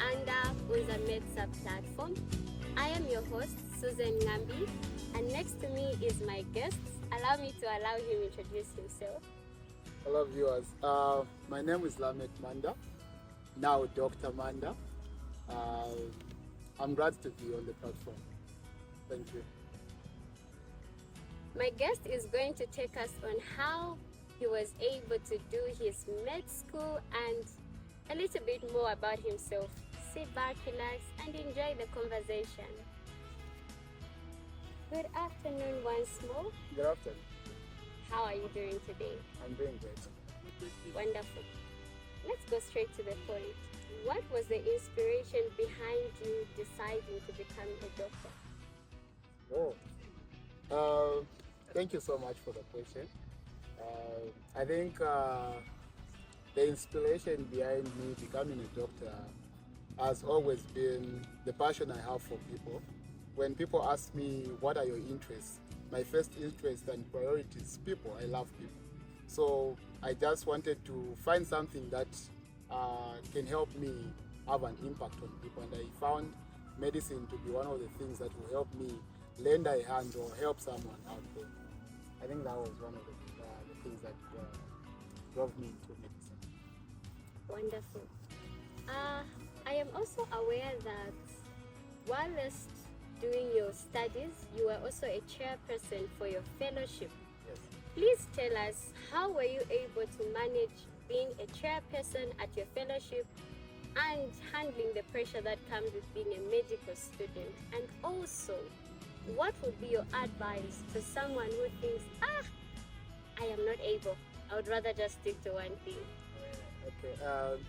under unzansu platform. I am your host, Susan Ngambi, and next to me is my guest. Allow me to allow him introduce himself. Hello viewers, my name is DrManda, now DrManda. I'm glad to be on the platform. Thank you. My guest is going to take us on how he was able to do his med school and a little bit more about himself. Sit back, relax, and enjoy the conversation. Good afternoon once more. Good afternoon. How are you doing today? I'm doing great. Wonderful. Let's go straight to the point. What was the inspiration behind you deciding to become a doctor? Thank you so much for the question. I think the inspiration behind me becoming a doctor has always been the passion I have for people. When people ask me, what are your interests? My first interest and priority is people. I love people. So I just wanted to find something that can help me have an impact on people. And I found medicine to be one of the things that will help me lend a hand or help someone out there. I think that was one of the things that drove me into medicine. Wonderful. I am also aware that whilst doing your studies, you were also a chairperson for your fellowship. Yes. Please tell us, how were you able to manage being a chairperson at your fellowship and handling the pressure that comes with being a medical student? And also, what would be your advice to someone who thinks, I am not able, I would rather just stick to one thing? Okay.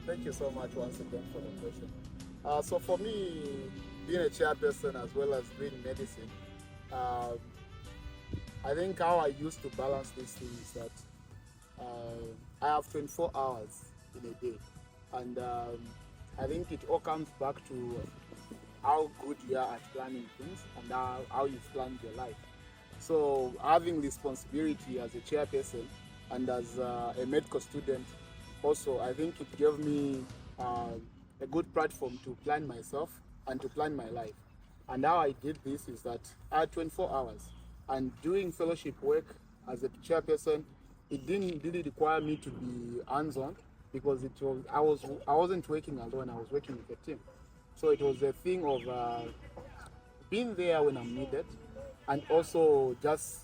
Thank you so much once again for the question. So for me, being a chairperson as well as doing medicine, I think how I used to balance this thing is that I have 24 hours in a day, and I think it all comes back to how good you are at planning things and how you've planned your life. So having responsibility as a chairperson and as a medical student, also I think it gave me a good platform to plan myself and to plan my life. And how I did this is that I had 24 hours, and doing fellowship work as a chairperson, it didn't really require me to be hands-on, because I wasn't working alone, I was working with a team. So it was a thing of being there when I'm needed, and also just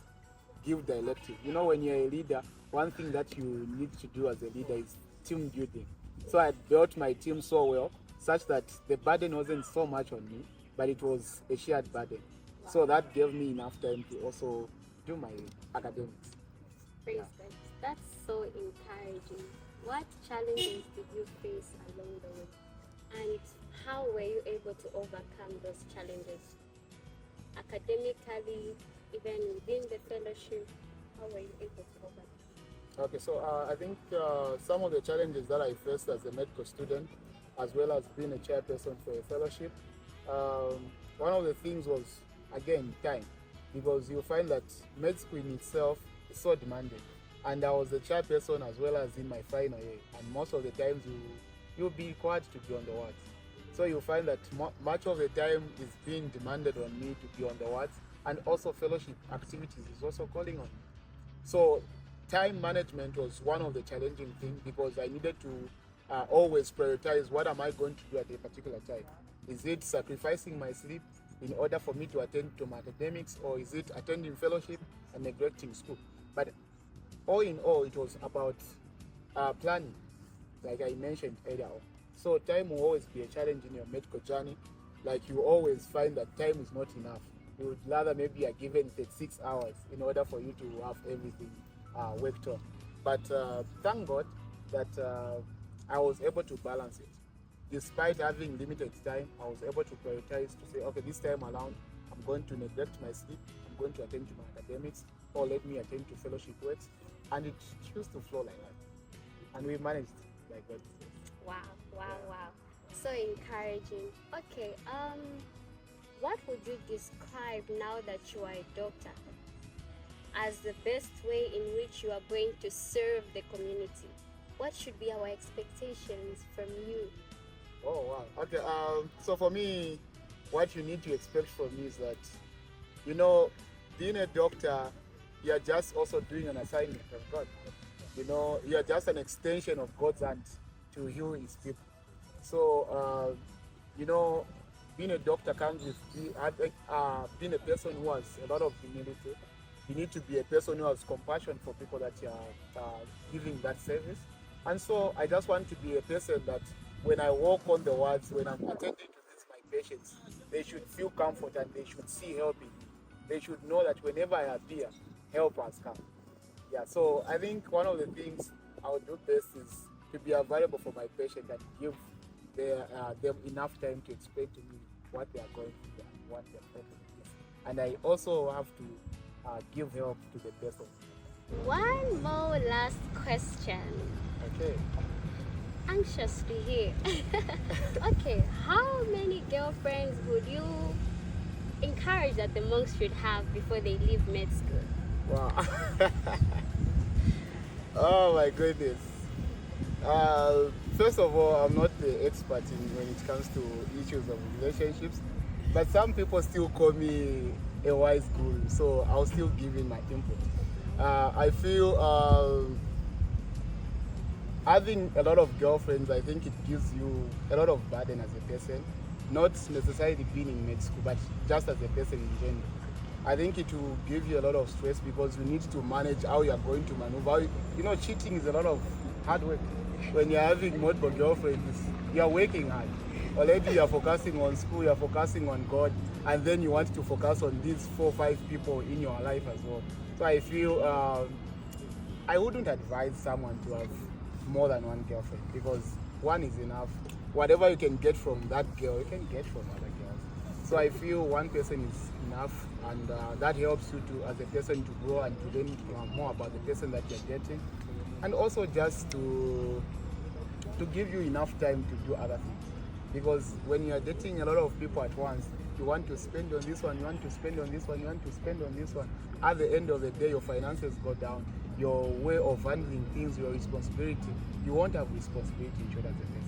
give the elective. You know, when you're a leader, one thing that you need to do as a leader is team building. So I built my team so well, such that the burden wasn't so much on me, but it was a shared burden. So that gave me enough time to also do my academics. Praise God. That's so encouraging. What challenges did you face along the way? And how were you able to overcome those challenges? Academically, even within the fellowship, how were you able to overcome? Okay, so I think some of the challenges that I faced as a medical student, as well as being a chairperson for a fellowship, one of the things was, again, time. Because you find that med school in itself is so demanding. And I was a chairperson as well as in my final year. And most of the times you'll be required to be on the wards. So you find that much of the time is being demanded on me to be on the wards. And also fellowship activities is also calling on me. So time management was one of the challenging things, because I needed to always prioritize what am I going to do at a particular time. Is it sacrificing my sleep in order for me to attend to my academics, or is it attending fellowship and neglecting school? But all in all, it was about planning, like I mentioned earlier. So time will always be a challenge in your medical journey. Like you always find that time is not enough. You would rather maybe are given 36 hours in order for you to have everything worked on. But thank God that I was able to balance it. Despite having limited time, I was able to prioritize to say, okay, this time around, I'm going to neglect my sleep, I'm going to attend to my academics, or let me attend to fellowship works. And it used to flow like that. And we managed like that. Wow. So encouraging. Okay, what would you describe now that you are a doctor as the best way in which you are going to serve the community? What should be our expectations from you? Oh wow. Okay, so for me, what you need to expect from me is that, you know, being a doctor, you're just also doing an assignment of God. You know, you're just an extension of God's hand to heal his people. So, you know, being a doctor comes with being a person who has a lot of humility. You need to be a person who has compassion for people that you are giving that service. And so I just want to be a person that when I walk on the wards, when I'm attending to my patients, they should feel comfort and they should see help in me. They should know that whenever I appear, help has come. Yeah, so I think one of the things I would do best is to be available for my patient and give them enough time to explain to me what they are going through and what their problem is. And I also have to give help to the person. One more last question. Okay. Anxious to hear. Okay, how many girlfriends would you encourage that the monks should have before they leave med school? Wow. Oh my goodness. First of all, I'm not the expert when it comes to issues of relationships, but some people still call me a wise guru, so I'll still give in my input. I feel having a lot of girlfriends, I think it gives you a lot of burden as a person, not necessarily being in med school, but just as a person in general. I think it will give you a lot of stress because you need to manage how you are going to maneuver. You know, cheating is a lot of hard work. When you're having multiple girlfriends, you're working hard. Already you're focusing on school, you're focusing on God, and then you want to focus on these 4 or 5 people in your life as well. So I feel I wouldn't advise someone to have more than one girlfriend because one is enough. Whatever you can get from that girl, you can get from other girls. So I feel one person is enough, and that helps you to, as a person, to grow and to learn more about the person that you're getting, and also just to give you enough time to do other things. Because when you're dating a lot of people at once, you want to spend on this one, you want to spend on this one, you want to spend on this one. At the end of the day, your finances go down, your way of handling things, your responsibility, you won't have responsibility in short as a person.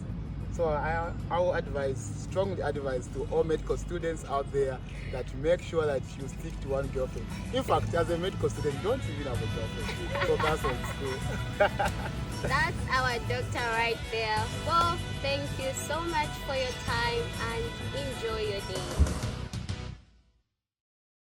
So I will strongly advise to all medical students out there that make sure that you stick to one girlfriend. In fact, as a medical student, don't even have a girlfriend. Focus on school. That's our doctor right there. Well, thank you so much for your time and enjoy your day.